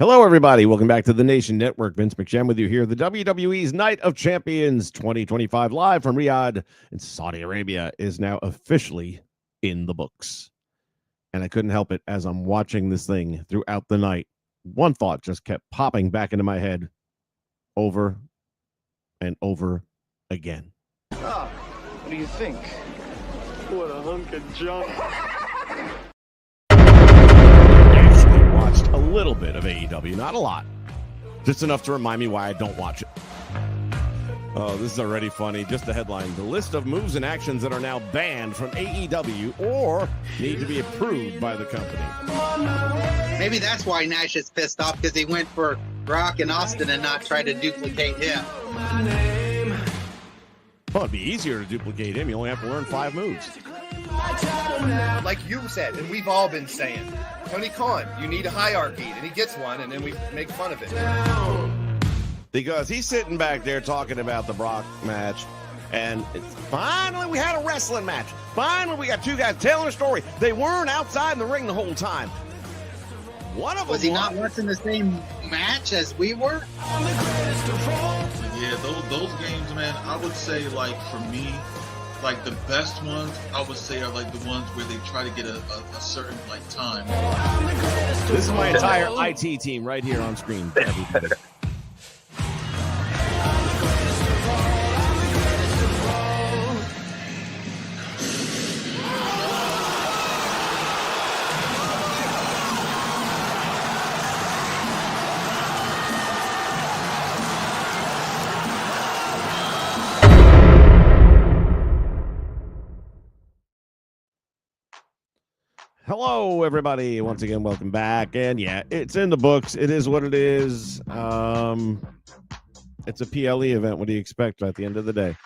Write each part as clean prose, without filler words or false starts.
Hello, everybody. Welcome back to the Nation Network. Vince McShane with you here. The WWE's Night of Champions 2025 live from Riyadh in Saudi Arabia is now officially in the books. And I couldn't help it as I'm watching this thing throughout the night. One thought just kept popping back into my head over and over again. What do you think? What a hunk of junk. Watched a little bit of AEW, not a lot, just enough to remind me why I don't watch it. Oh, this is already funny. Just the headline: the list of moves and actions that are now banned from AEW or need to be approved by the company. Maybe that's why Nash is pissed off, because he went for Brock and Austin and not try to duplicate him. Well, it'd be easier to duplicate him. You only have to learn 5 moves. Like you said, and we've all been saying, Tony Khan, you need a hierarchy, and he gets one, and then we make fun of it. Because he's sitting back there talking about the Brock match, and finally we had a wrestling match. Finally we got 2 guys telling a story. They weren't outside in the ring the whole time. One of them was he not watching the same match as we were? Yeah, those games, man, I would say, like, for me, like, the best ones, I would say, are, like, the ones where they try to get a certain, like, time. This is my entire IT team right here on screen. Everybody. Hello, everybody. Once again, welcome back. And yeah, it's in the books. It is what it is. It's a PLE event. What do you expect at the end of the day?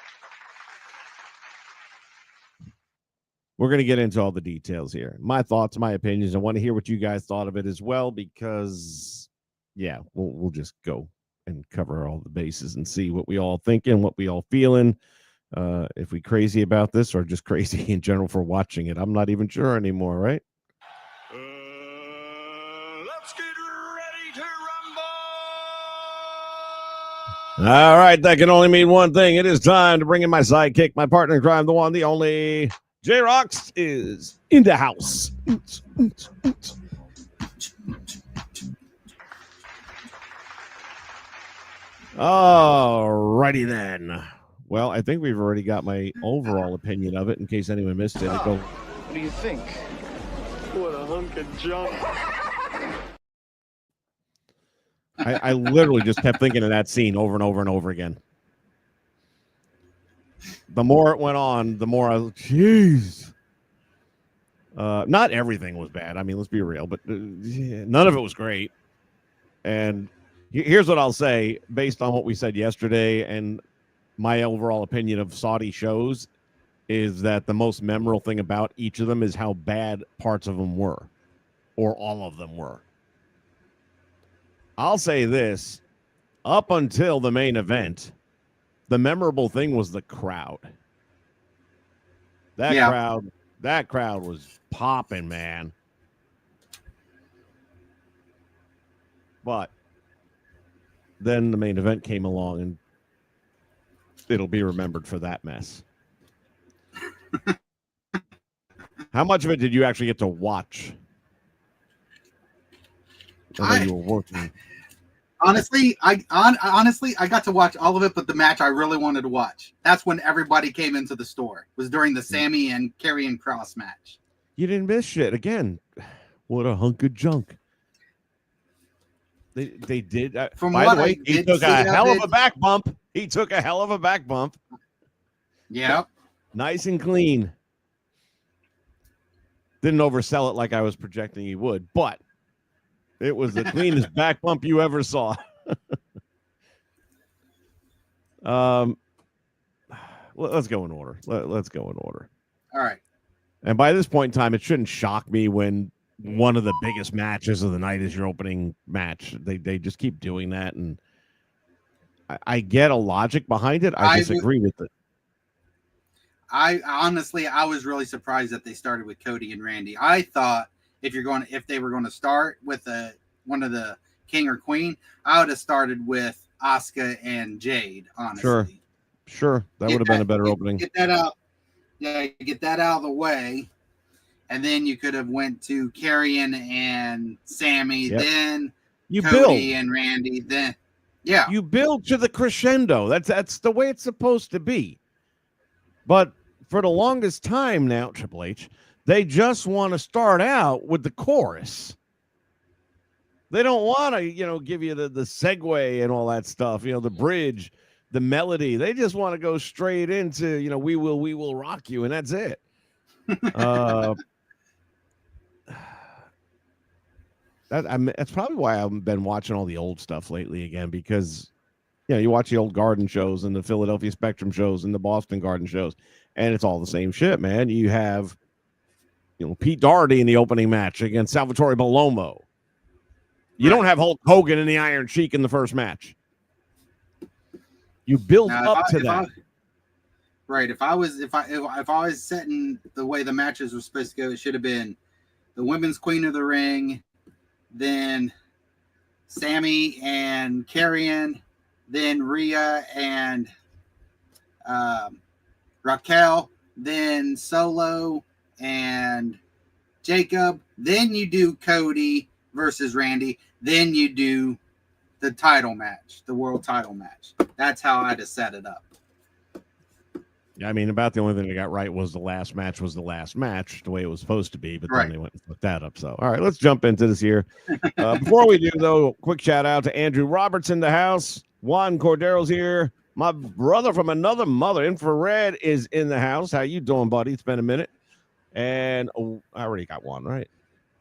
We're going to get into all the details here. My thoughts, my opinions. I want to hear what you guys thought of it as well, because, yeah, we'll just go and cover all the bases and see what we all thinking, what we all feeling. If we crazy about this or just crazy in general for watching it. I'm not even sure anymore, right? Let's get ready to rumble! All right, that can only mean one thing. It is time to bring in my sidekick, my partner in crime, the one, the only. J-Rox is in the house. All righty then. Well, I think we've already got my overall opinion of it in case anyone missed it. What do you think? What a hunk of junk. I literally just kept thinking of that scene over and over and over again. The more it went on, the more I was, jeez. Not everything was bad. I mean, let's be real, but none of it was great. And here's what I'll say based on what we said yesterday and my overall opinion of Saudi shows is that the most memorable thing about each of them is how bad parts of them were, or all of them were. I'll say this, up until the main event, the memorable thing was the crowd. That crowd was popping, man. But then the main event came along and it'll be remembered for that mess. How much of it did you actually get to watch? You were working. Honestly, I got to watch all of it, but the match I really wanted to watch. That's when everybody came into the store. It was during the Sammy and Karrion Kross match. You didn't miss shit. Again, what a hunk of junk. They did. By the way, he took a hell of a back bump. He took a hell of a back bump. Yeah. Nice and clean. Didn't oversell it like I was projecting he would, but it was the cleanest back bump you ever saw. Let's go in order. Let's go in order. All right. And by this point in time, it shouldn't shock me when one of the biggest matches of the night is your opening match. They just keep doing that, and I get a logic behind it. I disagree with it. I honestly, I was really surprised that they started with Cody and Randy. I thought if they were going to start with one of the king or queen, I would have started with Asuka and Jade, honestly. Sure. That would have been a better opening. Get that out. Yeah, get that out of the way. And then you could have went to Karrion and Sammy, then you Cody build and Randy, then you build to the crescendo. That's the way it's supposed to be. But for the longest time now, Triple H, they just want to start out with the chorus. They don't want to, give you the segue and all that stuff, the bridge, the melody. They just want to go straight into, we will rock you, and that's it. That's probably why I've been watching all the old stuff lately again, because you watch the old Garden shows and the Philadelphia Spectrum shows and the Boston Garden shows, and it's all the same shit, man. You have Pete Doherty in the opening match against Salvatore Bellomo. You don't have Hulk Hogan in the Iron Sheik in the first match. You build up to that. If I was setting the way the matches were supposed to go, it should have been the women's Queen of the Ring, then Sammy and Karrion, then Rhea and Raquel, then Solo and Jacob, then you do Cody versus Randy, then you do the title match, the world title match. That's how I'd have set it up. Yeah, I mean, about the only thing they got right was the last match was the last match, the way it was supposed to be, but then they went and put that up. So, all right, let's jump into this here. Before we do, though, quick shout out to Andrew Roberts in the house. Juan Cordero's here. My brother from another mother, Infrared, is in the house. How you doing, buddy? It's been a minute. And I already got one, right?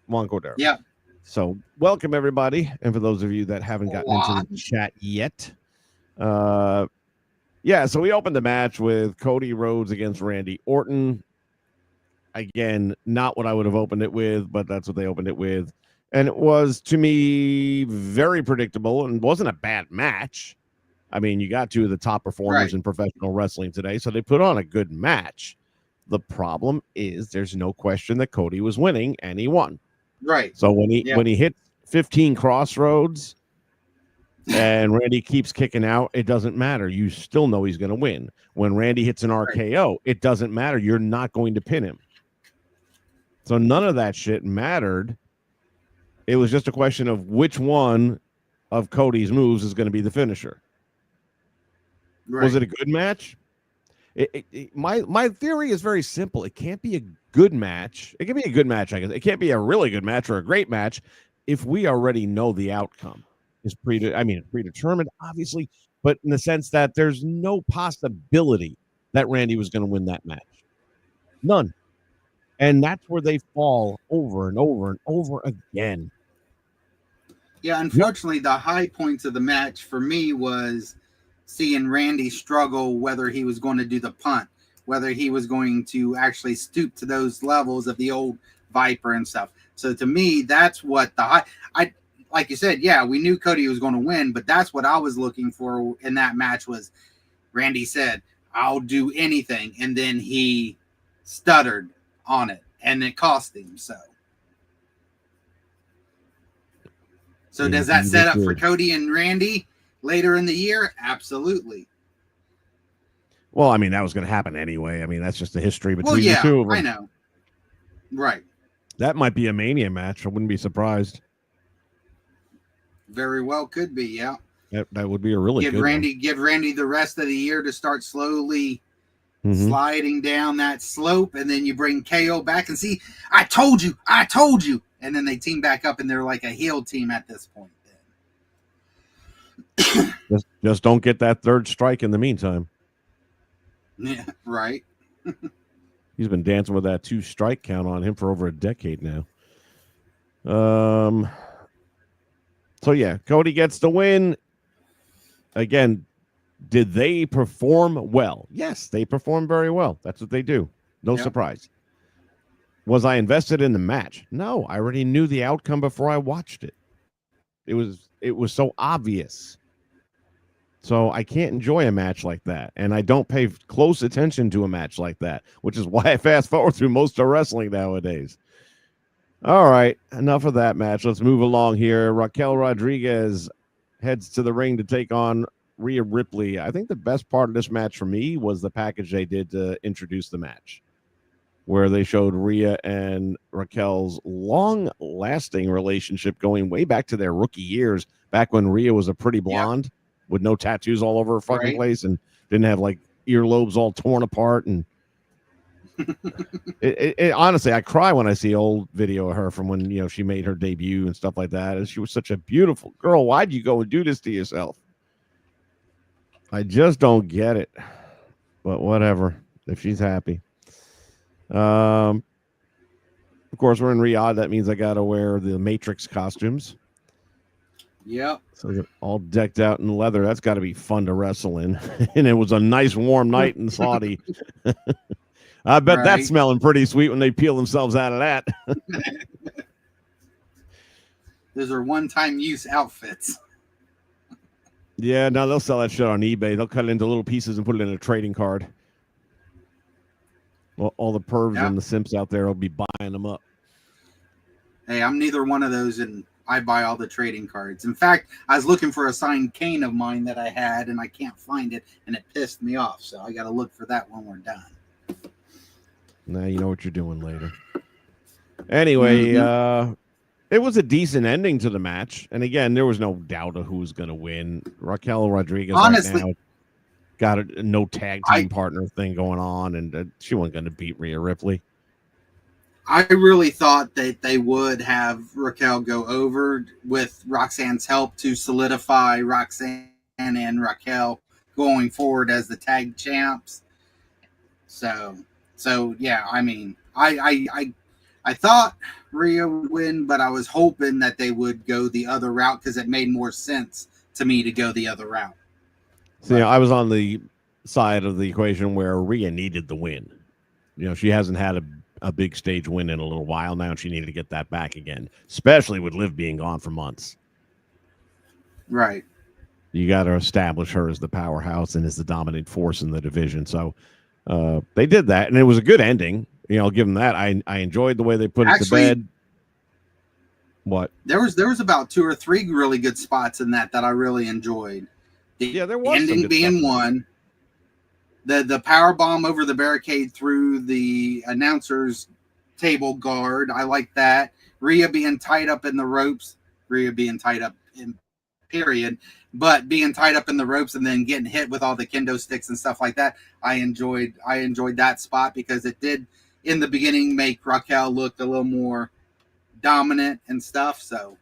Juan Cordero. Yeah. So welcome, everybody. And for those of you that haven't gotten into the chat yet, so we opened the match with Cody Rhodes against Randy Orton. Again, not what I would have opened it with, but that's what they opened it with. And it was, to me, very predictable and wasn't a bad match. I mean, you got two of the top performers in professional wrestling today, so they put on a good match. The problem is there's no question that Cody was winning, and he won. Right. So when he hit 15 crossroads and Randy keeps kicking out, it doesn't matter. You still know he's going to win. When Randy hits an RKO, it doesn't matter. You're not going to pin him. So none of that shit mattered. It was just a question of which one of Cody's moves is going to be the finisher. Right. Was it a good match? My theory is very simple. It can't be a good match. It can be a good match, I guess. It can't be a really good match or a great match if we already know the outcome is predetermined, obviously, but in the sense that there's no possibility that Randy was going to win that match. None. And that's where they fall over and over and over again. Yeah, unfortunately, the high points of the match for me was seeing Randy struggle, whether he was going to do the punt, whether he was going to actually stoop to those levels of the old Viper and stuff. So to me, that's what like you said, yeah, we knew Cody was going to win, but that's what I was looking for in that match was Randy said, I'll do anything. And then he stuttered on it and it cost him. So does that set up for Cody and Randy later in the year? Absolutely. Well, I mean, that was going to happen anyway. I mean, that's just the history between the two of them. I know. Right. That might be a Mania match. I wouldn't be surprised. Very well could be, yeah. That would be a really good one. Give Randy the rest of the year to start slowly sliding down that slope, and then you bring KO back and see, I told you. And then they team back up and they're like a heel team at this point. Just don't get that third strike in the meantime. Yeah, right. He's been dancing with that 2 strike count on him for over a decade now. So yeah, Cody gets the win. Again, did they perform well? Yes, they performed very well. That's what they do. No surprise. Was I invested in the match? No, I already knew the outcome before I watched it. It was so obvious. So I can't enjoy a match like that. And I don't pay close attention to a match like that, which is why I fast forward through most of wrestling nowadays. All right, enough of that match. Let's move along here. Raquel Rodriguez heads to the ring to take on Rhea Ripley. I think the best part of this match for me was the package they did to introduce the match, where they showed Rhea and Raquel's long-lasting relationship going way back to their rookie years, back when Rhea was a pretty blonde with no tattoos all over her fucking place and didn't have like earlobes all torn apart. And honestly, I cry when I see old video of her from when, you know, she made her debut and stuff like that. And she was such a beautiful girl. Why'd you go and do this to yourself? I just don't get it. But whatever, if she's happy. Of course, we're in Riyadh. That means I got to wear the Matrix costumes. Yep. So they're all decked out in leather. That's got to be fun to wrestle in. And it was a nice warm night in Saudi. I bet that's smelling pretty sweet when they peel themselves out of that. Those are one-time use outfits. Yeah, now they'll sell that shit on eBay. They'll cut it into little pieces and put it in a trading card. Well, all the pervs and the simps out there will be buying them up. Hey, I'm neither one of those, and I buy all the trading cards. In fact, I was looking for a signed cane of mine that I had, and I can't find it, and it pissed me off. So I got to look for that when we're done. Now you know what you're doing later. Anyway, it was a decent ending to the match. And again, there was no doubt of who was going to win. Raquel Rodriguez honestly, right now got a no tag team partner thing going on, and she wasn't going to beat Rhea Ripley. I really thought that they would have Raquel go over with Roxanne's help to solidify Roxanne and Raquel going forward as the tag champs. So yeah, I mean, I thought Rhea would win, but I was hoping that they would go the other route because it made more sense to me to go the other route. So, you know, I was on the side of the equation where Rhea needed the win. You know, she hasn't had a big stage win in a little while now, and she needed to get that back again, especially with Liv being gone for months. Right. You got to establish her as the powerhouse and as the dominant force in the division. So they did that, and it was a good ending. You know, I'll give them that. I enjoyed the way they put it to bed. What? There was about 2 or 3 really good spots in that I really enjoyed. There was ending being one. The power bomb over the barricade through the announcer's table guard. I like that. Rhea being tied up in the ropes. Rhea being tied up in period, but being tied up in the ropes and then getting hit with all the kendo sticks and stuff like that. I enjoyed that spot because it did in the beginning make Raquel look a little more dominant and stuff. So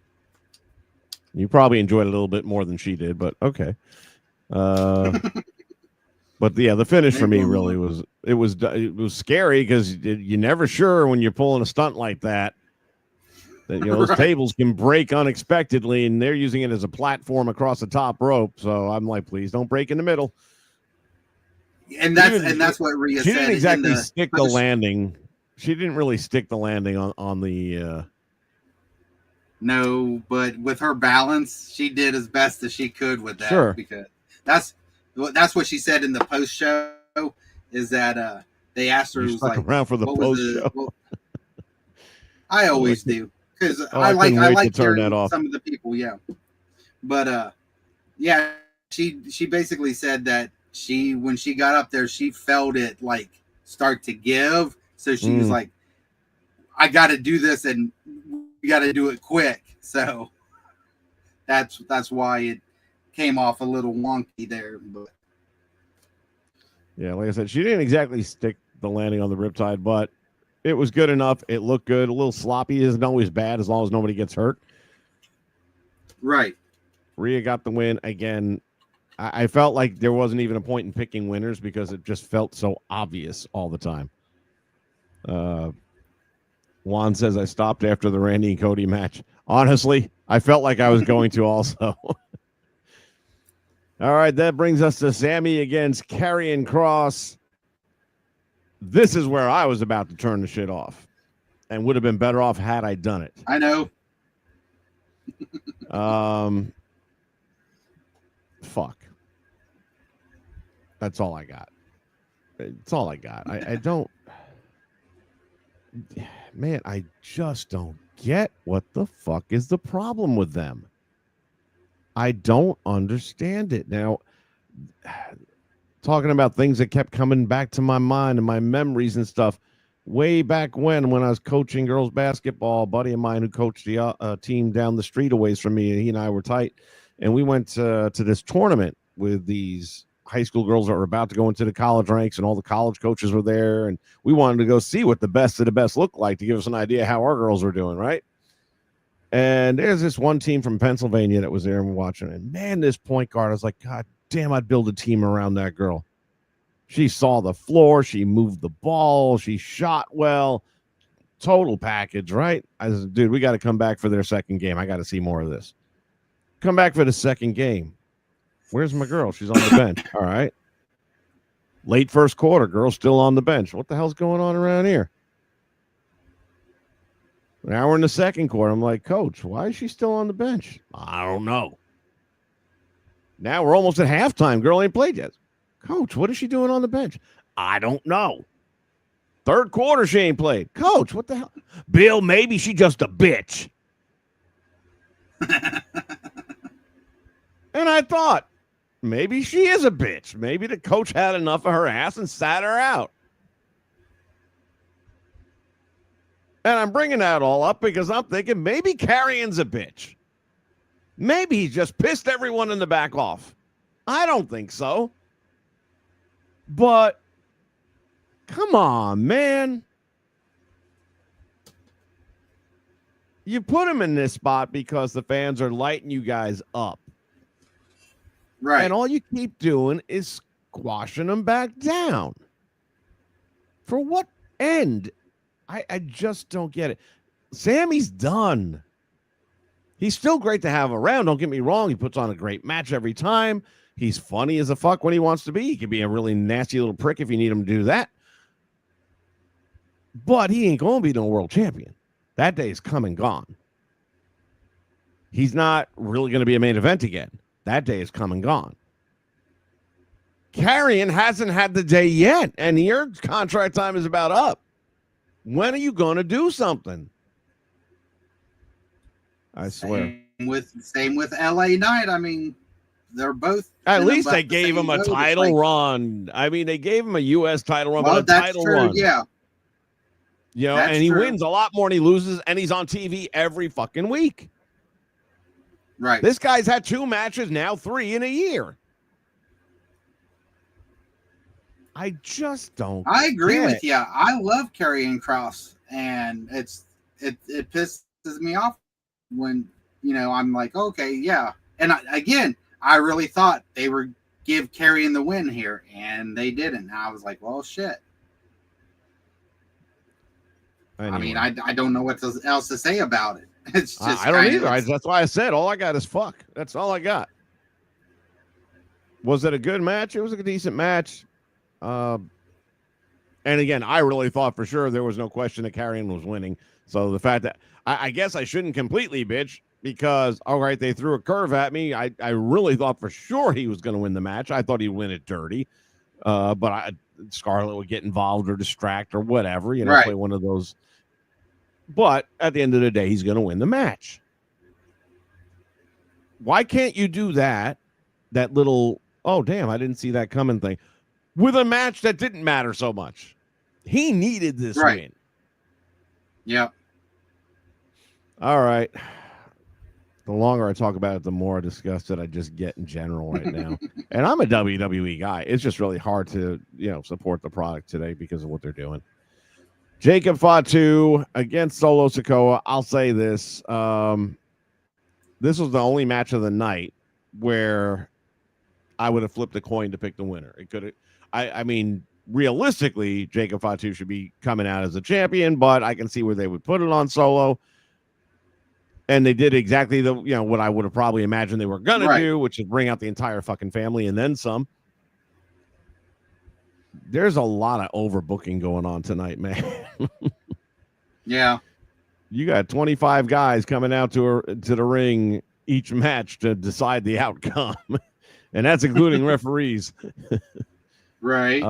you probably enjoyed it a little bit more than she did, but okay. But yeah, the finish for me really was scary because you're never sure when you're pulling a stunt like that you know those tables can break unexpectedly, and they're using it as a platform across the top rope. So I'm like, please don't break in the middle. And that's what Rhea said. She didn't exactly stick the landing. She didn't really stick the landing on the. No, but with her balance, she did as best as she could with that. Sure. Because that's what she said in the post show. Is that they asked her, stuck around for the post show. I always do because I like hearing some of the people. Yeah, but yeah, she basically said that when she got up there, she felt it like start to give. So she was like, I got to do this and we got to do it quick. So that's why it came off a little wonky there. But yeah, like I said, she didn't exactly stick the landing on the riptide, but it was good enough. It looked good. A little sloppy isn't always bad as long as nobody gets hurt. Right. Rhea got the win again. I felt like there wasn't even a point in picking winners because it just felt so obvious all the time. Juan says, I stopped after the Randy and Cody match. Honestly, I felt like I was going to also. All right, that brings us to Sammy against Karrion Kross. This is where I was about to turn the shit off and would have been better off had I done it. I know. Fuck. That's all I got. I don't. Man, I just don't get what the fuck is the problem with them. I don't understand it. Now, talking about things that kept coming back to my mind and my memories and stuff. Way back when I was coaching girls basketball, a buddy of mine who coached the team down the street a ways from me, he and I were tight, and we went to this tournament with these high school girls that were about to go into the college ranks, and all the college coaches were there, and we wanted to go see what the best of the best looked like to give us an idea how our girls were doing, right? And there's this one team from Pennsylvania that was there and we're watching, and man, this point guard, I was like, God damn, I'd build a team around that girl. She saw the floor. She moved the ball. She shot well. Total package, right? I said, dude, we got to come back for their second game. I got to see more of this. Come back for the second game. Where's my girl? She's on the bench. All right. Late first quarter, girl still on the bench. What the hell's going on around here? Now we're in the second quarter. I'm like, Coach, why is she still on the bench? I don't know. Now we're almost at halftime. Girl ain't played yet. Coach, what is she doing on the bench? I don't know. Third quarter, she ain't played. Coach, what the hell? Bill, maybe she just a bitch. And I thought, maybe she is a bitch. Maybe the coach had enough of her ass and sat her out. And I'm bringing that all up because I'm thinking maybe Carrion's a bitch. Maybe he just pissed everyone in the back off. I don't think so. But come on, man. You put him in this spot because the fans are lighting you guys up. Right. And all you keep doing is squashing them back down. For what end? I just don't get it. Sammy's done. He's still great to have around. Don't get me wrong. He puts on a great match every time. He's funny as a fuck when he wants to be. He can be a really nasty little prick if you need him to do that. But he ain't going to be no world champion. That day is come and gone. He's not really going to be a main event again. That day is come and gone. Carrion hasn't had the day yet, and your contract time is about up. When are you going to do something? I swear. Same with LA Knight. I mean, they're both. At least they gave him a title run. I mean, they gave him a U.S. title run, Well, but a that's title true. run. Yeah. You know, That's and he true. wins a lot more than he loses, and he's on TV every fucking week. Right. This guy's had 2 matches, now 3 in a year. I just don't. I agree get with it. you. I love Karrion Kross, and it pisses me off when I'm like, okay, yeah. And I really thought they would give Karrion the win here, and they didn't. And I was like, well, shit. Anyway. I mean, I don't know what else to say about it. It's just I don't either. That's why I said all I got is fuck. That's all I got. Was it a good match? It was a decent match. And again, I really thought for sure there was no question that Karrion was winning. So the fact that I guess I shouldn't completely bitch because, all right, they threw a curve at me. I really thought for sure he was going to win the match. I thought he'd win it dirty. But Scarlett would get involved or distract or whatever, right. Play one of those. But at the end of the day, he's going to win the match. Why can't you do that little, oh, damn, I didn't see that coming thing, with a match that didn't matter so much? He needed this win. Yeah. All right. The longer I talk about it, the more disgusted I just get in general right now. And I'm a WWE guy. It's just really hard to, support the product today because of what they're doing. Jacob Fatu against Solo Sikoa. I'll say this. This was the only match of the night where I would have flipped a coin to pick the winner. It could have. I mean, realistically, Jacob Fatu should be coming out as a champion, but I can see where they would put it on Solo. And they did exactly what I would have probably imagined they were going to do, which is bring out the entire fucking family and then some. There's a lot of overbooking going on tonight, man. Yeah. You got 25 guys coming out to the ring each match to decide the outcome. And that's including referees. Right.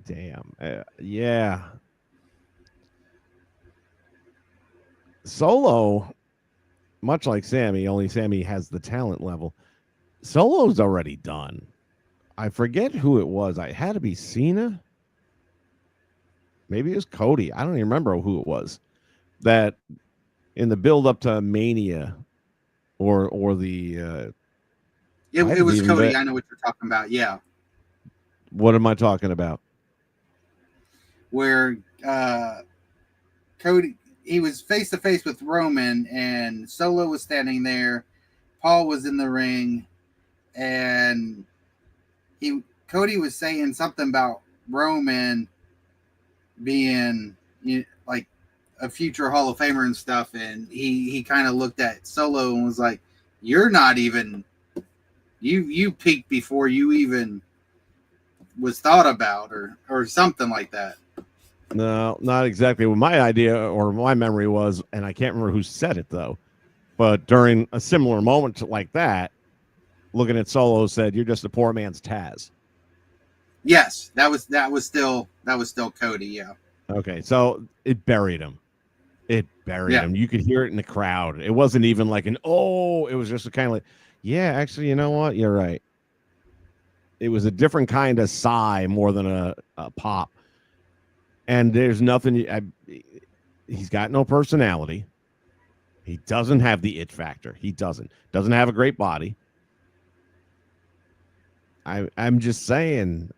Damn. Yeah. Solo, much like Sammy, only Sammy has the talent level. Solo's already done. I forget who it was. I had to be Cena. Maybe it was Cody. I don't even remember who it was. That in the build up to Mania, or the It was Cody. I know what you're talking about. Yeah, what am I talking about? where Cody, he was face to face with Roman, and Solo was standing there. Paul was in the ring, and Cody was saying something about Roman being like a future Hall of Famer and stuff, and he kind of looked at Solo and was like, "You're not even you peaked before you even was thought about," or something like that. No, not exactly what my idea or my memory was, and I can't remember who said it though. But during a similar moment like that, looking at Solo said, "You're just a poor man's Taz." Yes, that was still Cody. Yeah. Okay, so it buried him. It buried him. You could hear it in the crowd. It wasn't even like an oh. It was just a kind of like, yeah, actually, you know what? You're right. It was a different kind of sigh more than a pop. And there's nothing. He's got no personality. He doesn't have the it factor. He doesn't have a great body. I'm just saying.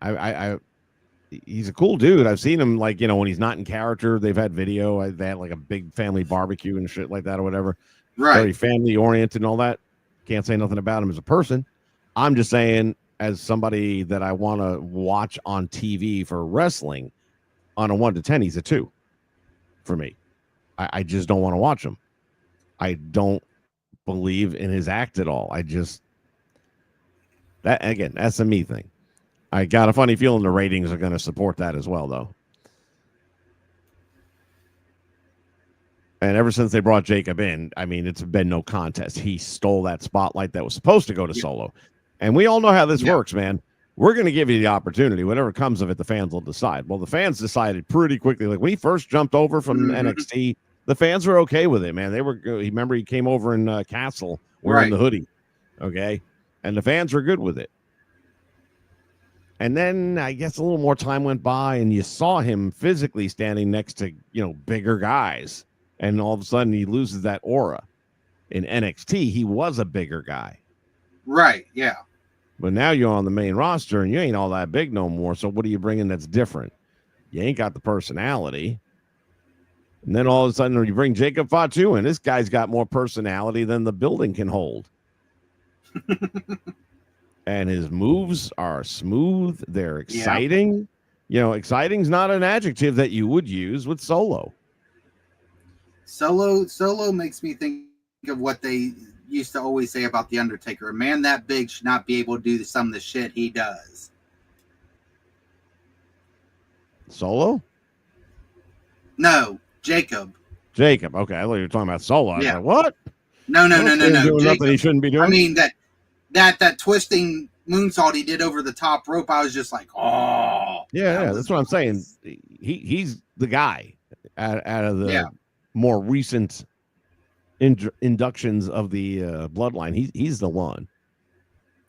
He's a cool dude. I've seen him like when he's not in character. They've had video. They had like a big family barbecue and shit like that or whatever. Right. Very family oriented and all that. Can't say nothing about him as a person. I'm just saying as somebody that I want to watch on TV for wrestling. On a 1 to 10, he's a 2 for me. I just don't want to watch him. I don't believe in his act at all. That's a me thing. I got a funny feeling the ratings are going to support that as well, though. And ever since they brought Jacob in, I mean, it's been no contest. He stole that spotlight that was supposed to go to Solo. And we all know how this works, man. We're going to give you the opportunity. Whatever comes of it, the fans will decide. Well, the fans decided pretty quickly. Like when he first jumped over from NXT, the fans were okay with it, man. They were. Remember, he came over in Castle wearing the hoodie, okay, and the fans were good with it. And then I guess a little more time went by, and you saw him physically standing next to bigger guys, and all of a sudden he loses that aura. In NXT, he was a bigger guy, right? Yeah. But now you're on the main roster and you ain't all that big no more. So what are you bringing that's different? You ain't got the personality. And then all of a sudden you bring Jacob Fatu in. This guy's got more personality than the building can hold. And his moves are smooth. They're exciting. Exciting's not an adjective that you would use with Solo. Solo makes me think of what they used to always say about the Undertaker. A man that big should not be able to do some of the shit he does. Solo? No, Jacob. Okay, I thought you were talking about Solo. Yeah. Like, what? No. Doing nothing he shouldn't be doing. I mean that twisting moonsault he did over the top rope. I was just like, oh. Yeah, that's what I'm saying. He's the guy out of the more recent inductions of the bloodline. He's the one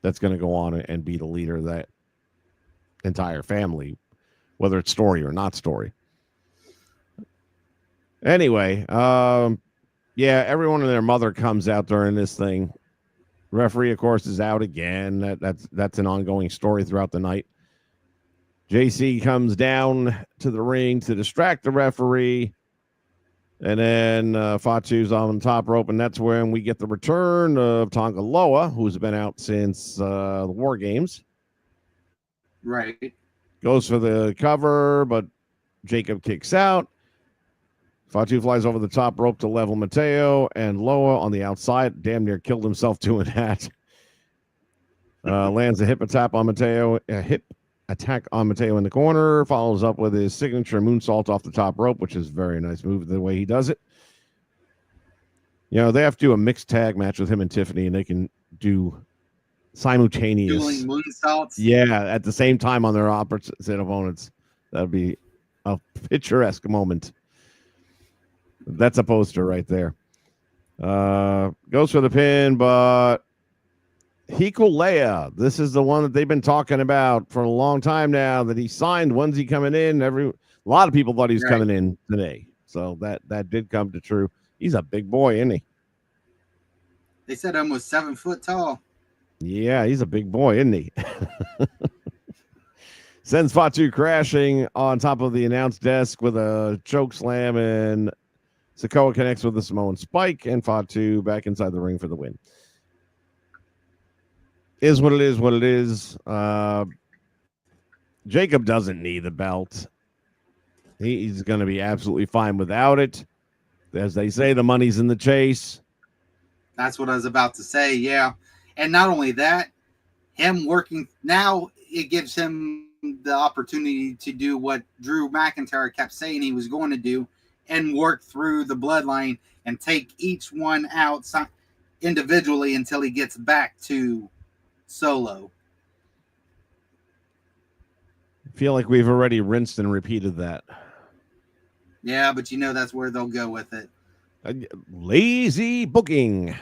that's going to go on and be the leader of that entire family, whether it's story or not story. Anyway, everyone and their mother comes out during this thing. Referee, of course, is out again. That's an ongoing story throughout the night. JC comes down to the ring to distract the referee. And then Fatu's on the top rope, and that's when we get the return of Tonga Loa, who's been out since the War Games. Right. Goes for the cover, but Jacob kicks out. Fatu flies over the top rope to level Mateo, and Loa on the outside damn near killed himself doing that. Lands a hip attack on Mateo, in the corner, follows up with his signature moonsault off the top rope, which is a very nice move the way he does it. They have to do a mixed tag match with him and Tiffany, and they can do simultaneous dueling moonsaults. Yeah, at the same time on their opposite opponents. That'd be a picturesque moment. That's a poster right there. Goes for the pin, but Hikulea. This is the one that they've been talking about for a long time now. That he signed. When's he coming in? A lot of people thought he was coming in today, so that did come to true. He's a big boy, isn't he? They said almost 7 foot tall. Yeah, he's a big boy, isn't he? Sends Fatu crashing on top of the announce desk with a choke slam, and Sikoa connects with the Samoan spike, and Fatu back inside the ring for the win. Is what it is, what it is. Jacob doesn't need the belt. He's going to be absolutely fine without it. As they say, the money's in the chase. That's what I was about to say, yeah. And not only that, him working now, it gives him the opportunity to do what Drew McIntyre kept saying he was going to do and work through the bloodline and take each one out individually until he gets back to Solo. I feel like we've already rinsed and repeated that. Yeah, but you know that's where they'll go with it. Lazy booking.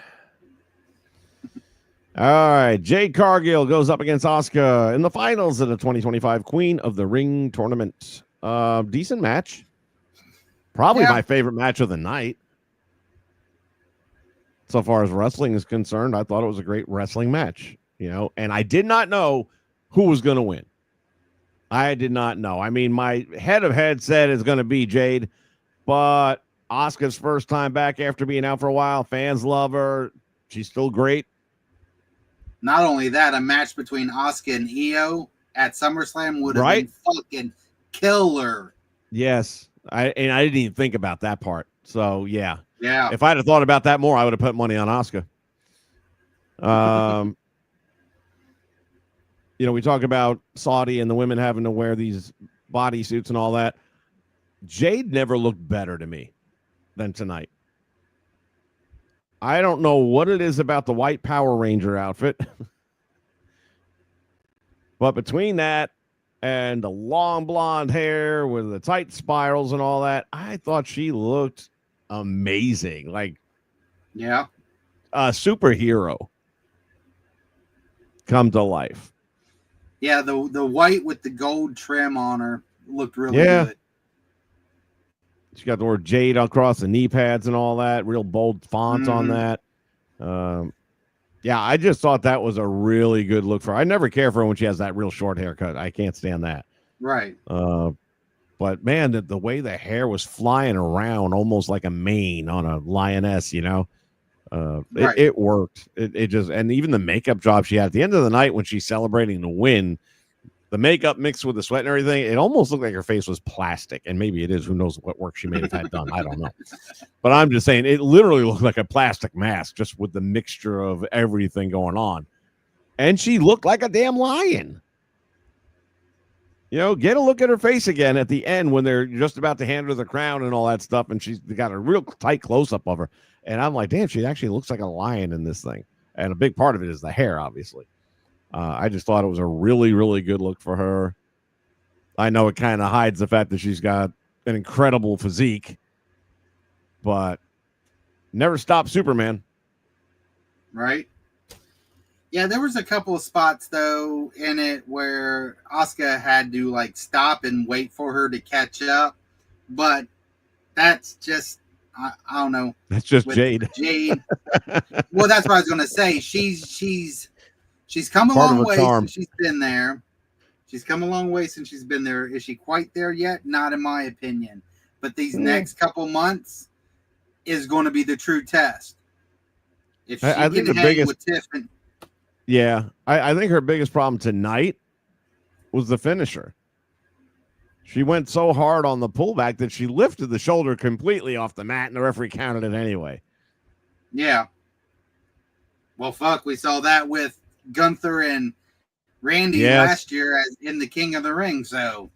All right, Jade Cargill goes up against Asuka in the finals of the 2025 Queen of the Ring tournament. Decent match. Probably my favorite match of the night. So far as wrestling is concerned, I thought it was a great wrestling match, and I did not know who was going to win. I did not know. I mean, my head of head said it's going to be Jade, but Asuka's first time back after being out for a while. Fans love her. She's still great. Not only that, a match between Asuka and Io at SummerSlam would have been fucking killer. Yes. I didn't even think about that part. So, yeah. Yeah. If I'd have thought about that more, I would have put money on Asuka. We talk about Saudi and the women having to wear these bodysuits and all that. Jade never looked better to me than tonight. I don't know what it is about the white Power Ranger outfit. But between that and the long blonde hair with the tight spirals and all that, I thought she looked amazing. Like, yeah, a superhero come to life. Yeah, the white with the gold trim on her looked really good. She got the word Jade across the knee pads and all that, real bold font on that. I just thought that was a really good look for her. I never care for her when she has that real short haircut. I can't stand that. Right. But man, the way the hair was flying around almost like a mane on a lioness, it worked. It just, and even the makeup job she had at the end of the night when she's celebrating the win, the makeup mixed with the sweat and everything, it almost looked like her face was plastic. And maybe it is. Who knows what work she may have had done. I don't know. But I'm just saying it literally looked like a plastic mask just with the mixture of everything going on. And she looked like a damn lion. Get a look at her face again at the end when they're just about to hand her the crown and all that stuff. And she's got a real tight close-up of her. And I'm like, damn, she actually looks like a lion in this thing. And a big part of it is the hair, obviously. I just thought it was a really, really good look for her. I know it kind of hides the fact that she's got an incredible physique, but never stop Superman. Right. Yeah, there was a couple of spots, though, in it where Asuka had to, stop and wait for her to catch up. But that's just, I don't know. That's just Jade. Jade. Well, that's what I was going to say. She's come a long way since she's been there. She's come a long way since she's been there. Is she quite there yet? Not in my opinion. But these next couple months is going to be the true test. If she I think can the hang biggest, with Tiffany. Yeah, I think her biggest problem tonight was the finisher. She went so hard on the pullback that she lifted the shoulder completely off the mat, and the referee counted it anyway. Yeah. Well, fuck, we saw that with Gunther and Randy last year as in the King of the Ring, so.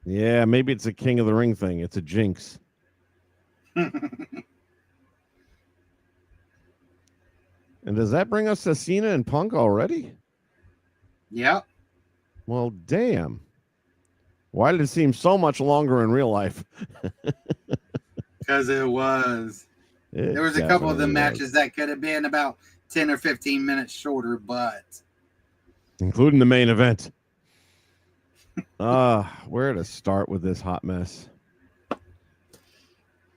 Yeah, maybe it's a King of the Ring thing. It's a jinx. And does that bring us to Cena and Punk already? Yeah. Well, damn. Why did it seem so much longer in real life? Because it was. There was a couple of the matches that could have been about 10 or 15 minutes shorter, but including the main event. Where to start with this hot mess?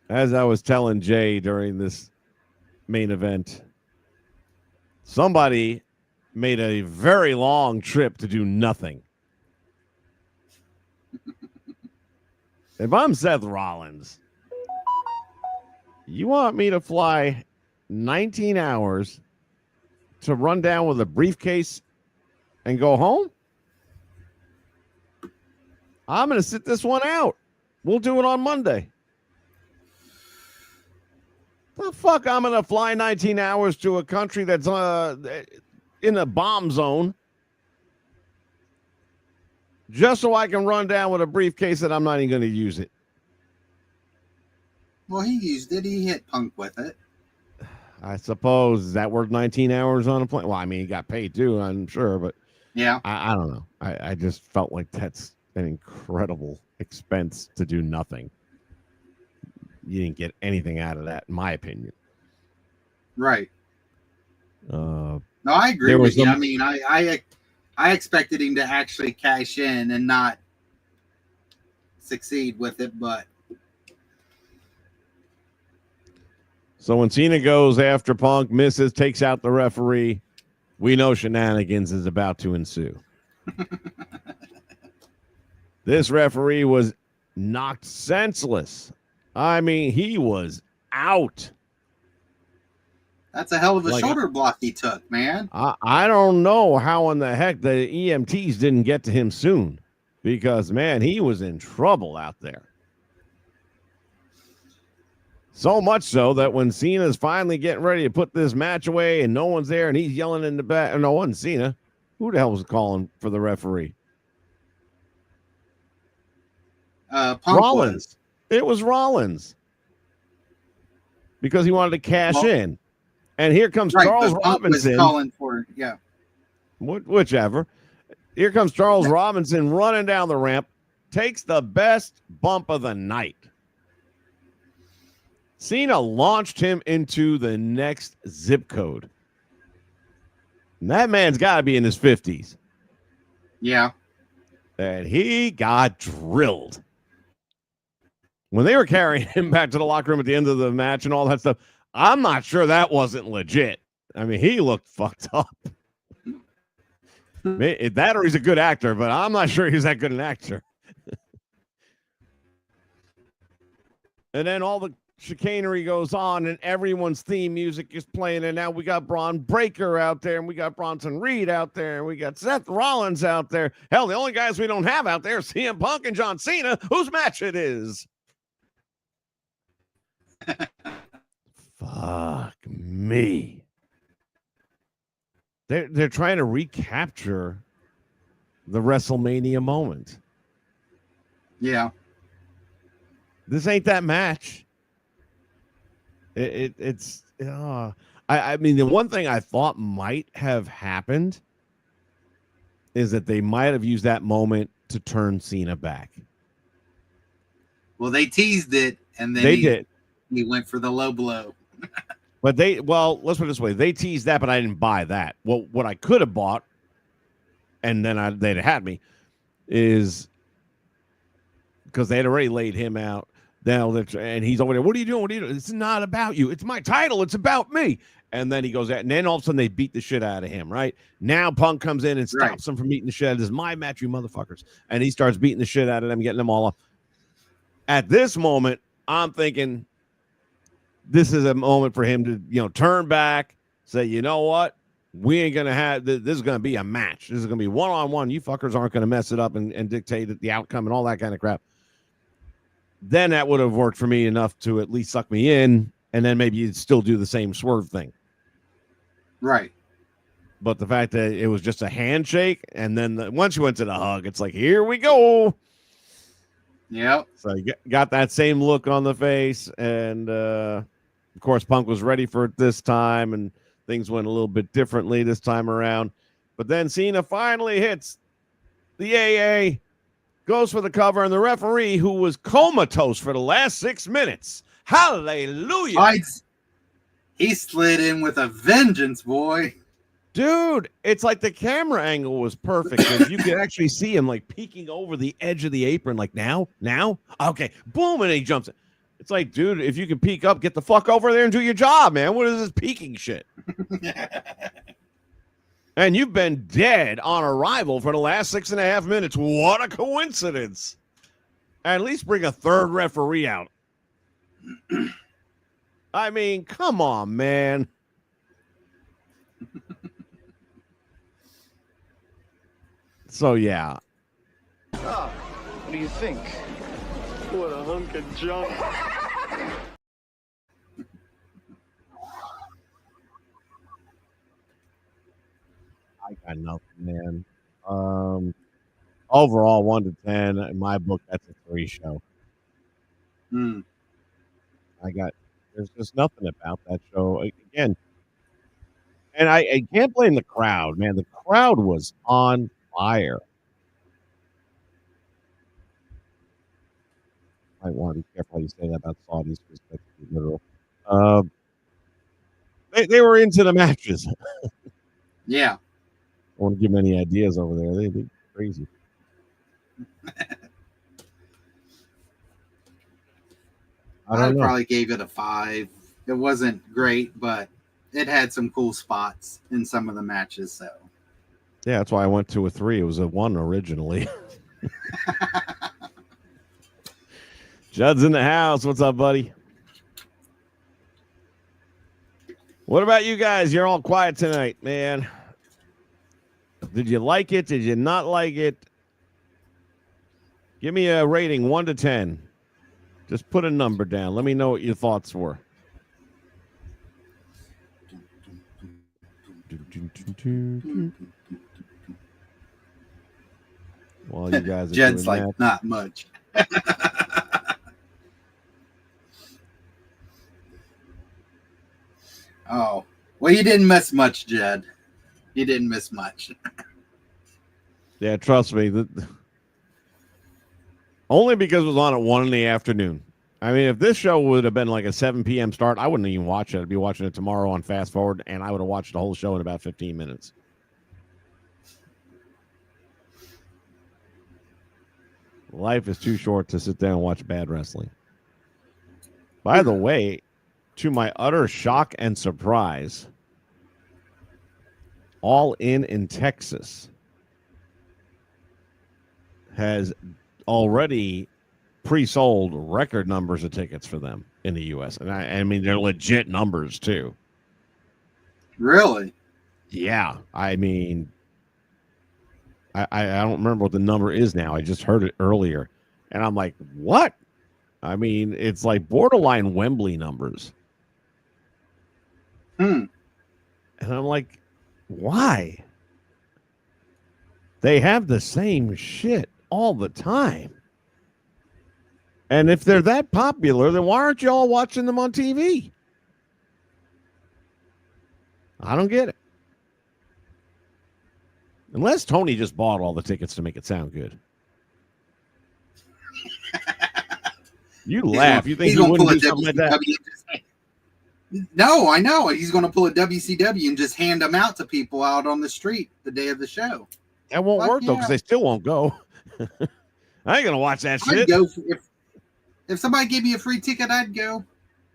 As I was telling Jay during this main event, somebody made a very long trip to do nothing. If I'm Seth Rollins, you want me to fly 19 hours to run down with a briefcase and go home? I'm going to sit this one out. We'll do it on Monday. The fuck I'm going to fly 19 hours to a country that's in a bomb zone just so I can run down with a briefcase that I'm not even going to use it. Well, he used it. He hit Punk with it. I suppose. Is that worth 19 hours on a plane? Well, I mean, he got paid too, I'm sure, but yeah, I don't know. I just felt like that's an incredible expense to do nothing. You didn't get anything out of that, in my opinion. Right. No, I agree with you. I mean, I expected him to actually cash in and not succeed with it, but. So when Cena goes after Punk, misses, takes out the referee, we know shenanigans is about to ensue. This referee was knocked senseless. I mean, he was out. That's a hell of a shoulder block he took, man. I don't know how in the heck the EMTs didn't get to him soon, because, man, he was in trouble out there. So much so that when Cena's finally getting ready to put this match away and no one's there and he's yelling in the back, no one Cena. Who the hell was calling for the referee? Punk Rollins. Was. It was Rollins. Because he wanted to cash in. And here comes Charles Robinson. Was calling for, yeah. Whichever. Here comes Charles Robinson running down the ramp, takes the best bump of the night. Cena launched him into the next zip code. And that man's got to be in his 50s. Yeah. And he got drilled. When they were carrying him back to the locker room at the end of the match and all that stuff, I'm not sure that wasn't legit. I mean, he looked fucked up. That or he's a good actor, but I'm not sure he's that good an actor. And then all the chicanery goes on and everyone's theme music is playing, and now we got Braun Breaker out there and we got Bronson Reed out there and we got Seth Rollins out there. Hell, the only guys we don't have out there are CM Punk and John Cena, whose match it is. Fuck me. They're trying to recapture the WrestleMania moment. Yeah. This ain't that match. It's I mean, the one thing I thought might have happened is that they might have used that moment to turn Cena back. Well, they teased it, and then they did. He went for the low blow. But let's put it this way. They teased that, but I didn't buy that. Well, what I could have bought, and then they'd have had me, is because they had already laid him out. Now and he's over there. What are you doing? What are you doing? It's not about you. It's my title. It's about me. And then he goes out, and then all of a sudden they beat the shit out of him. Right now, Punk comes in and stops him from beating the shit. This is my match, you motherfuckers. And he starts beating the shit out of them, getting them all up. At this moment, I'm thinking this is a moment for him to, turn back, say, you know what? We ain't gonna have this is gonna be a match. This is gonna be one-on-one. You fuckers aren't gonna mess it up and dictate the outcome and all that kind of crap. Then that would have worked for me enough to at least suck me in, and then maybe you'd still do the same swerve thing. Right. But the fact that it was just a handshake, and then once you went to the hug, it's like, here we go. Yep. So you got that same look on the face, and of course, Punk was ready for it this time, and things went a little bit differently this time around. But then Cena finally hits the AA, goes for the cover, and the referee, who was comatose for the last 6 minutes, Hallelujah. He slid in with a vengeance, boy. Dude, it's like the camera angle was perfect because you could actually see him like peeking over the edge of the apron, like now, okay, boom, and he jumps. It's like, dude, if you can peek up, get the fuck over there and do your job, man. What is this peeking shit? And you've been dead on arrival for the last 6.5 minutes. What a coincidence. At least bring a third referee out. I mean, come on, man. So, yeah. Ah, what do you think? What a hunk of junk. I got nothing, man. Overall, 1 to 10. In my book, that's a 3 show. Hmm. There's just nothing about that show. Again, and I can't blame the crowd, man. The crowd was on fire. I want to be careful how you say that about Saudis because that's literal. They were into the matches. Yeah. I want to give them any ideas over there. They're crazy. I probably gave it a 5. It wasn't great, but it had some cool spots in some of the matches. So yeah, that's why I went to a 3. It was a 1 originally. Judd's in the house. What's up, buddy? What about you guys? You're all quiet tonight, man. Did you like it? Did you not like it? Give me a rating 1 to 10. Just put a number down. Let me know what your thoughts were. While you guys are Jed's doing like, that. not much. Oh, well, you didn't miss much, Jed. You didn't miss much. Yeah, trust me. Only because it was on at 1 in the afternoon. I mean, if this show would have been like a 7 p.m. start, I wouldn't even watch it. I'd be watching it tomorrow on Fast Forward, and I would have watched the whole show in about 15 minutes. Life is too short to sit down and watch bad wrestling. By the way, to my utter shock and surprise, All In Texas has already pre-sold record numbers of tickets for them in the U.S. And I mean, they're legit numbers too. Really? Yeah. I mean, I don't remember what the number is now. I just heard it earlier. And I'm like, what? I mean, it's like borderline Wembley numbers. And I'm like, why? They have the same shit all the time. And if they're that popular, then why aren't you all watching them on TV? I don't get it. Unless Tony just bought all the tickets to make it sound good. You laugh. You think he wouldn't do something like that? No, I know. He's going to pull a WCW and just hand them out to people out on the street the day of the show. That won't work, though, because they still won't go. I ain't going to watch that shit. I'd go if somebody gave me a free ticket, I'd go.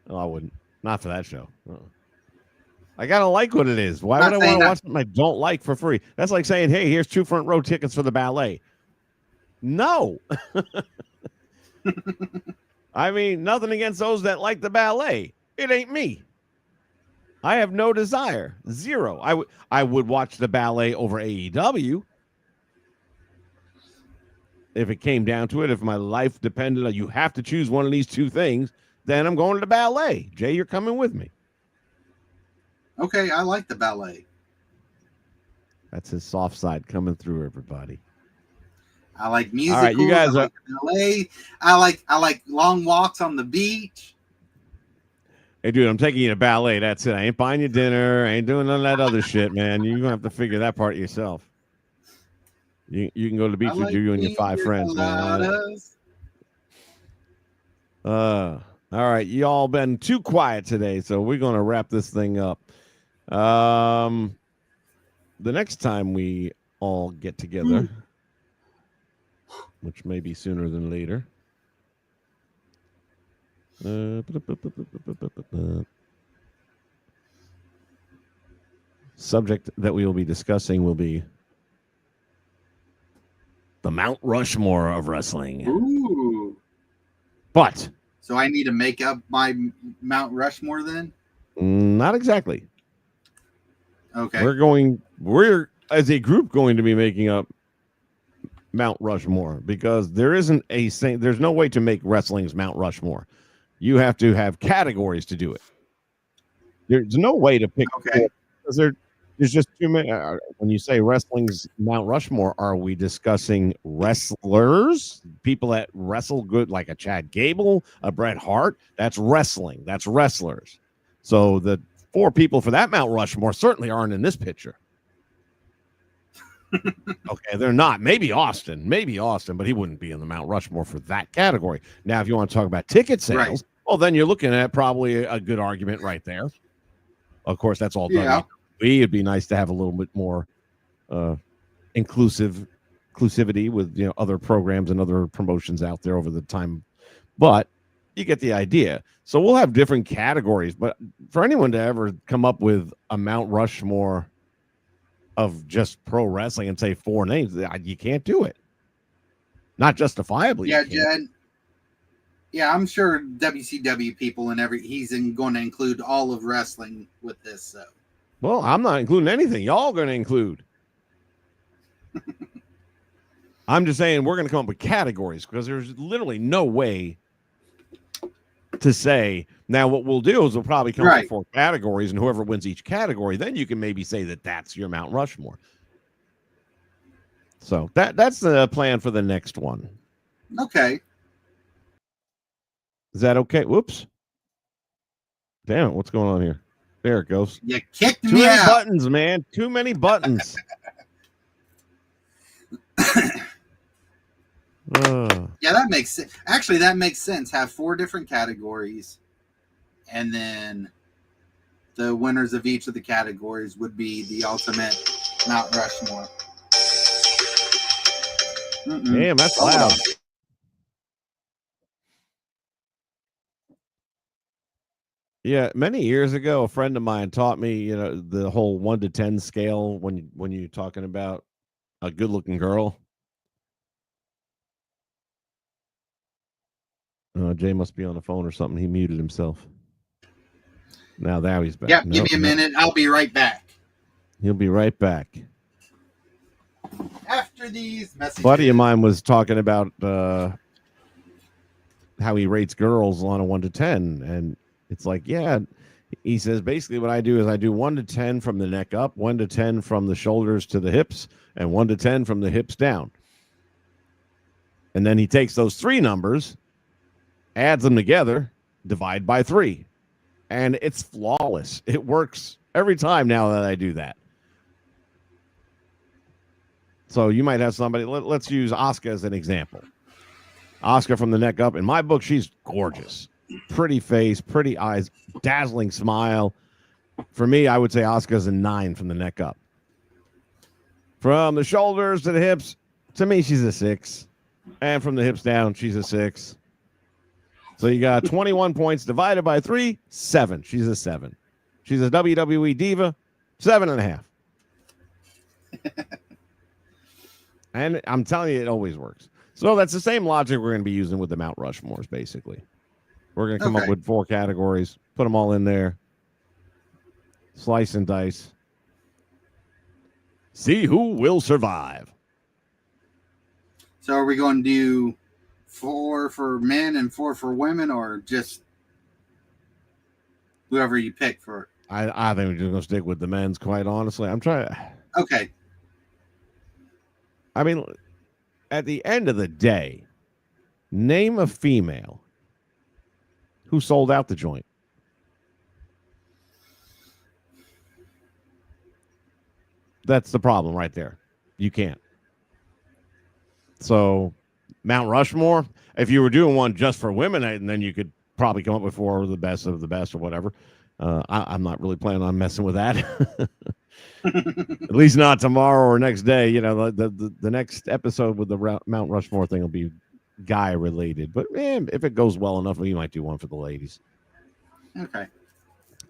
Oh, I wouldn't. Not for that show. I got to like what it is. Why would I want to watch something I don't like for free? That's like saying, hey, here's 2 front row tickets for the ballet. No. I mean, nothing against those that like the ballet. It ain't me. I have no desire. 0. I would watch the ballet over AEW. If it came down to it, if my life depended on you have to choose one of these 2 things, then I'm going to the ballet. Jay, you're coming with me. Okay, I like the ballet. That's his soft side coming through, everybody. I like music. All right, you guys like ballet. I like long walks on the beach. Hey, dude, I'm taking you to ballet. That's it. I ain't buying you dinner. I ain't doing none of that other shit, man. You're going to have to figure that part yourself. You can go to the beach with you and your 5 friends, man. All right, y'all been too quiet today, so we're going to wrap this thing up. The next time we all get together, which may be sooner than later. Subject that we will be discussing will be the Mount Rushmore of wrestling. Ooh. But So I need to make up my Mount Rushmore then? not exactly. Okay. We're as a group going to be making up Mount Rushmore because there's no way to make wrestling's Mount Rushmore. You have to have categories to do it. There's no way to pick Okay. because there's just too many. When you say wrestling's Mount Rushmore, are we discussing wrestlers, people that wrestle good, like a Chad Gable, a Bret Hart? That's wrestling. That's wrestlers. So the 4 people for that Mount Rushmore certainly aren't in this picture. Okay, they're not. Maybe Austin, but he wouldn't be in the Mount Rushmore for that category. Now, if you want to talk about ticket sales, Right. well, then you're looking at probably a good argument right there. Of course, that's all Yeah. WWE. It'd be nice to have a little bit more inclusivity with other programs and other promotions out there over the time, but you get the idea. So we'll have different categories, but for anyone to ever come up with a Mount Rushmore of just pro wrestling and say 4 names, you can't do it. Not justifiably. Yeah, Jed. Yeah, I'm sure WCW people and he's going to include all of wrestling with this. So. Well, I'm not including anything. Y'all going to include. I'm just saying we're going to come up with categories because there's literally no way to say. Now, what we'll do is we'll probably come up with 4 categories, and whoever wins each category, then you can maybe say that that's your Mount Rushmore. So that's the plan for the next one. Okay. Is that okay? Whoops. Damn it. What's going on here? There it goes. You kicked Too me many out. buttons, man. Too many buttons. Yeah, that makes sense. Actually, that makes sense. Have 4 different categories, and then the winners of each of the categories would be the ultimate Mount Rushmore. Damn, that's loud. Yeah, many years ago, a friend of mine taught me, the whole 1 to 10 scale when you're talking about a good-looking girl. Jay must be on the phone or something. He muted himself. Now he's back. Yep, give me a minute. I'll be right back. He'll be right back. After these messages. A buddy of mine was talking about how he rates girls on a 1 to 10, and it's like, yeah, he says basically what I do is I do 1 to 10 from the neck up, 1 to 10 from the shoulders to the hips, and 1 to 10 from the hips down. And then he takes those 3 numbers, adds them together, divide by 3, and it's flawless. It works every time now that I do that. So you might have somebody, let's use Asuka as an example. Asuka from the neck up. In my book, she's gorgeous. Pretty face, pretty eyes, dazzling smile. For me, I would say Asuka's a 9 from the neck up. From the shoulders to the hips, to me, she's a 6. And from the hips down, she's a 6. So you got 21 points divided by 3, 7. She's a 7. She's a WWE diva, 7.5. And I'm telling you, it always works. So that's the same logic we're going to be using with the Mount Rushmores, basically. We're going to come up with 4 categories, put them all in there, slice and dice. See who will survive. So are we going to do 4 for men and 4 for women, or just whoever you pick for? I think we're just going to stick with the men's, quite honestly. I'm trying. Okay. I mean, at the end of the day, name a female who sold out the joint. That's the problem right there. You can't. So, Mount Rushmore, if you were doing one just for women, and then you could probably come up with 4 of the best of the best or whatever. I'm not really planning on messing with that. At least not tomorrow or next day. You know, the next episode with the Mount Rushmore thing will be guy related. But man, if it goes well enough, we might do one for the ladies. Okay.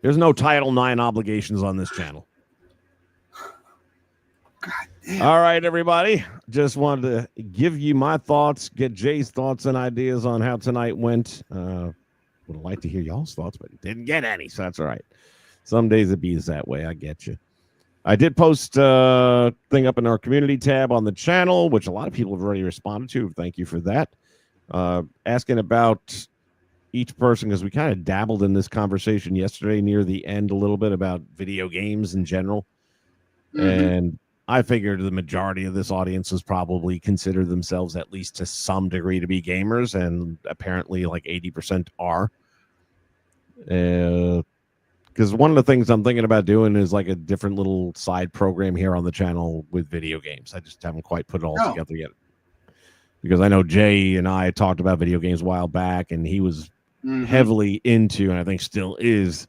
There's no Title IX obligations on this channel. God damn. All right, everybody. Just wanted to give you my thoughts, get Jay's thoughts and ideas on how tonight went. Would like to hear y'all's thoughts, but didn't get any, so that's all right. Some days it be that way. I get you. I did post a thing up in our community tab on the channel, which a lot of people have already responded to. Thank you for that. Asking about each person, because we kind of dabbled in this conversation yesterday near the end a little bit about video games in general. And I figured the majority of this audience was probably consider themselves at least to some degree to be gamers, and apparently like 80% are. Because one of the things I'm thinking about doing is like a different little side program here on the channel with video games. I just haven't quite put it all together yet. Because I know Jay and I talked about video games a while back, and he was heavily into, and I think still is,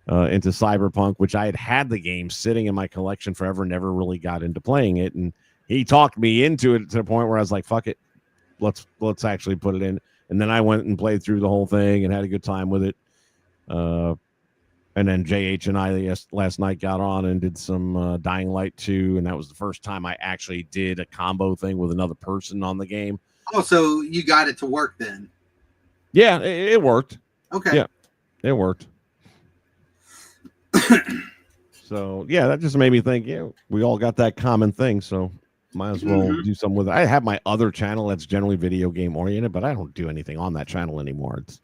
into Cyberpunk, which I had the game sitting in my collection forever, never really got into playing it. And he talked me into it to the point where I was like, fuck it, let's actually put it in. And then I went and played through the whole thing and had a good time with it. And then JH and I last night got on and did some Dying Light 2, and that was the first time I actually did a combo thing with another person on the game. Oh, so you got it to work then? Yeah, it worked. Okay. Yeah, it worked. So yeah, that just made me think, yeah, we all got that common thing, so might as well do something with it. I have my other channel that's generally video game oriented, but I don't do anything on that channel anymore. It's,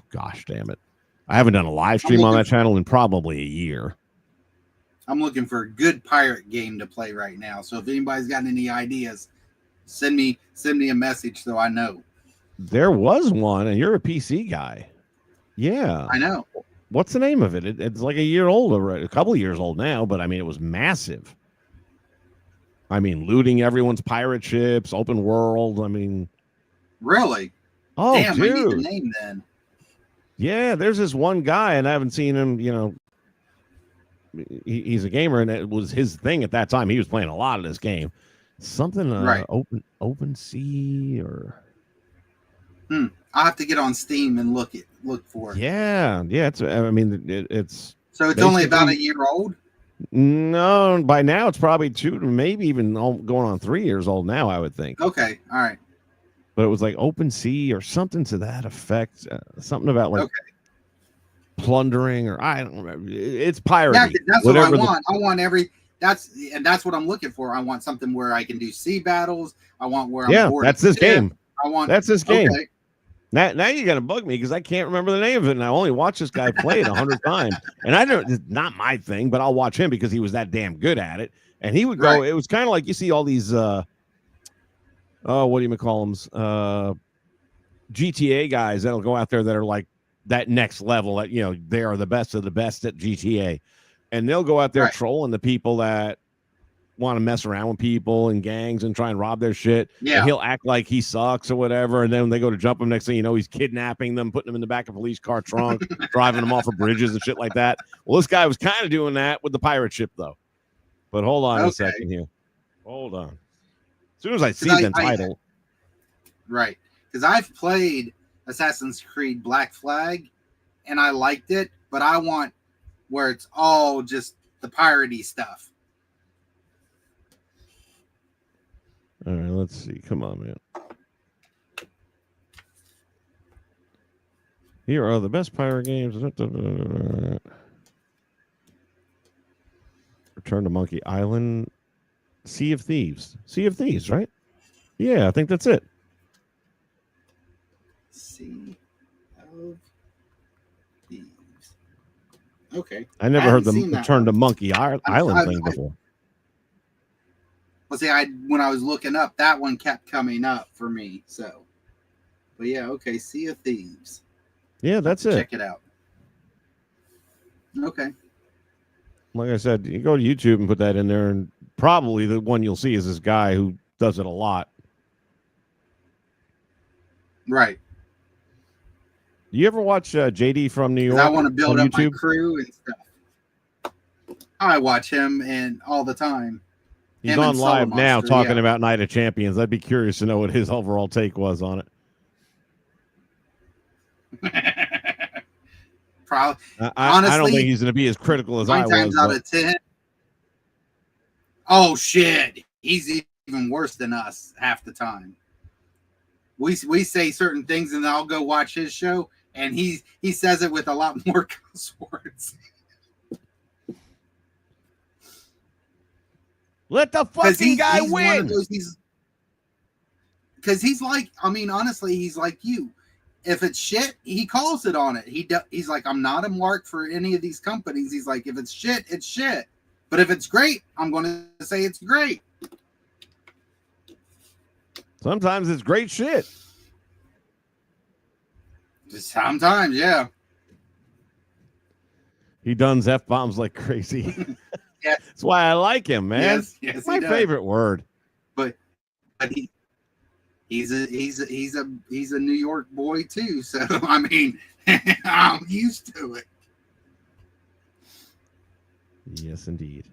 gosh damn it, I haven't done a live stream on that channel in probably a year. I'm looking for a good pirate game to play right now, so if anybody's got any ideas, send me a message so I know. There was one, and you're a PC guy. Yeah, I know. What's the name of it? It's like a year old already, a couple of years old now, but I mean, it was massive. I mean, looting everyone's pirate ships, open world. I mean, really? Oh, damn! dude. I need the name then. Yeah, there's this one guy, and I haven't seen him. You know, he's a gamer, and it was his thing at that time. He was playing a lot of this game. Something right. Open Sea or. I'll have to get on Steam and look for it. Yeah. It's. I mean, it's. So it's only about a year old. No, by now it's probably 2, maybe even going on 3 years old now, I would think. Okay, all right. But it was like Open Sea or something to that effect. Something about like plundering, or I don't remember. It's piracy. Yeah, that's what I want. I want that's what I'm looking for. I want something where I can do sea battles. I want where that's this game. That's this game. Okay. Now you're gonna bug me because I can't remember the name of it, and I only watched this guy play it 100 times. And I don't, it's not my thing, but I'll watch him because he was that damn good at it. And he would go. Right. It was kind of like you see all these what do you call them? GTA guys that'll go out there that are like that next level. That, you know, they are the best of the best at GTA, and they'll go out there trolling the people that want to mess around with people and gangs and try and rob their shit. Yeah, and he'll act like he sucks or whatever, and then when they go to jump him, next thing you know, he's kidnapping them, putting them in the back of a police car trunk, driving them off of bridges and shit like that. Well, this guy was kind of doing that with the pirate ship, though. But hold on a second here. Hold on. As soon as I see the title, right? Because I've played Assassin's Creed Black Flag, and I liked it, but I want where it's all just the piratey stuff. All right, let's see. Come on, man. Here are the best pirate games. Return to Monkey Island. Sea of Thieves. Sea of Thieves, right? Yeah, I think that's it. Sea of Thieves. Okay. I never heard the Return to Monkey Island thing before. Well, see, when I was looking up, that one kept coming up for me. So, but yeah, okay, Sea of Thieves. Yeah, that's it. Check it out. Okay. Like I said, you go to YouTube and put that in there, and probably the one you'll see is this guy who does it a lot. Right. Do you ever watch JD from New 'Cause York? I want to build on up my YouTube? crew and stuff. I watch him and all the time. He's Him and on live Solar now Monster, talking yeah. about Night of Champions. I'd be curious to know what his overall take was on it. Probably. I don't Honestly, think he's going to be as critical as I 9 times was. out but- of 10. Oh shit, he's even worse than us half the time. We say certain things, and I'll go watch his show, and he says it with a lot more cuss words. Let the fucking guy win. Because he's like, I mean, honestly, he's like you. If it's shit, he calls it on it. He's like, I'm not a mark for any of these companies. He's like, if it's shit, it's shit. But if it's great, I'm going to say it's great. Sometimes it's great shit. Just sometimes, yeah. He duns F-bombs like crazy. Yes. That's why I like him, man. Yes, My he does. favorite word. But he's a New York boy too. So I mean, I'm used to it. Yes, indeed.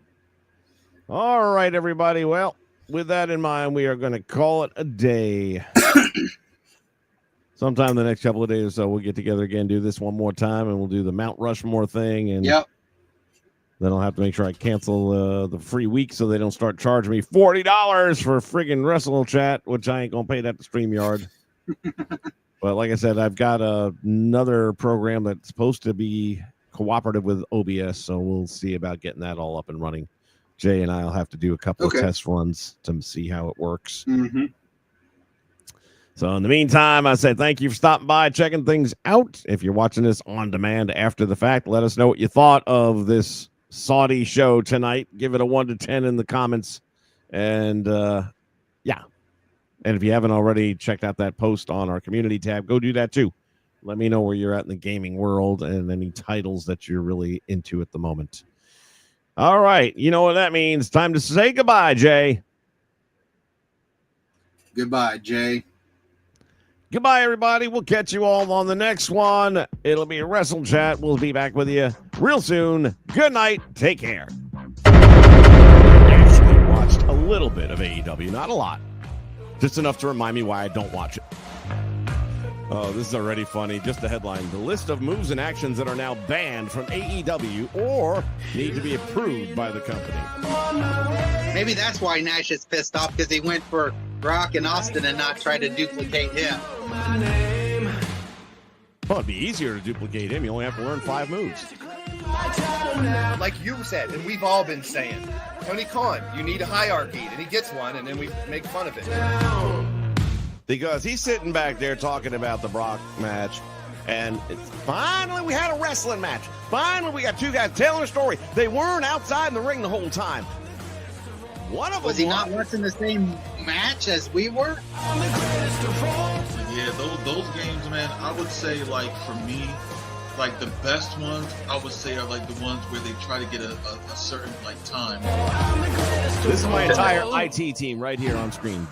All right, everybody. Well, with that in mind, we are going to call it a day. Sometime in the next couple of days or so, we'll get together again, do this one more time, and we'll do the Mount Rushmore thing. And Yep. then I'll have to make sure I cancel the free week so they don't start charging me $40 for friggin' WrestleChat, which I ain't going to pay that to StreamYard. But like I said, I've got another program that's supposed to be cooperative with OBS, so we'll see about getting that all up and running. Jay and I will have to do a couple of test runs to see how it works. Mm-hmm. So in the meantime, I say thank you for stopping by, checking things out. If you're watching this on demand after the fact, let us know what you thought of this Saudi show tonight. Give it a 1 to 10 in the comments. And yeah. And if you haven't already checked out that post on our community tab, go do that too. Let me know where you're at in the gaming world and any titles that you're really into at the moment. All right. You know what that means. Time to say goodbye, Jay. Goodbye, Jay. Goodbye, everybody. We'll catch you all on the next one. It'll be a WrestleChat. We'll be back with you real soon. Good night. Take care. Actually watched a little bit of AEW, not a lot. Just enough to remind me why I don't watch it. Oh, this is already funny. Just the headline. The list of moves and actions that are now banned from AEW or need to be approved by the company. Maybe that's why Nash is pissed off, because he went for Brock and Austin and not try to duplicate him. Well, it'd be easier to duplicate him. You only have to learn 5 moves. Like you said, and we've all been saying, Tony Khan, you need a hierarchy, and he gets one, and then we make fun of it. Because he's sitting back there talking about the Brock match, and it's finally we had a wrestling match. Finally, we got 2 guys telling a story. They weren't outside in the ring the whole time. One of them Was he not watching the same match as we were? Yeah, those games, man, I would say, like, for me, like, the best ones, I would say, are, like, the ones where they try to get a certain, like, time. This is my entire IT team right here on screen.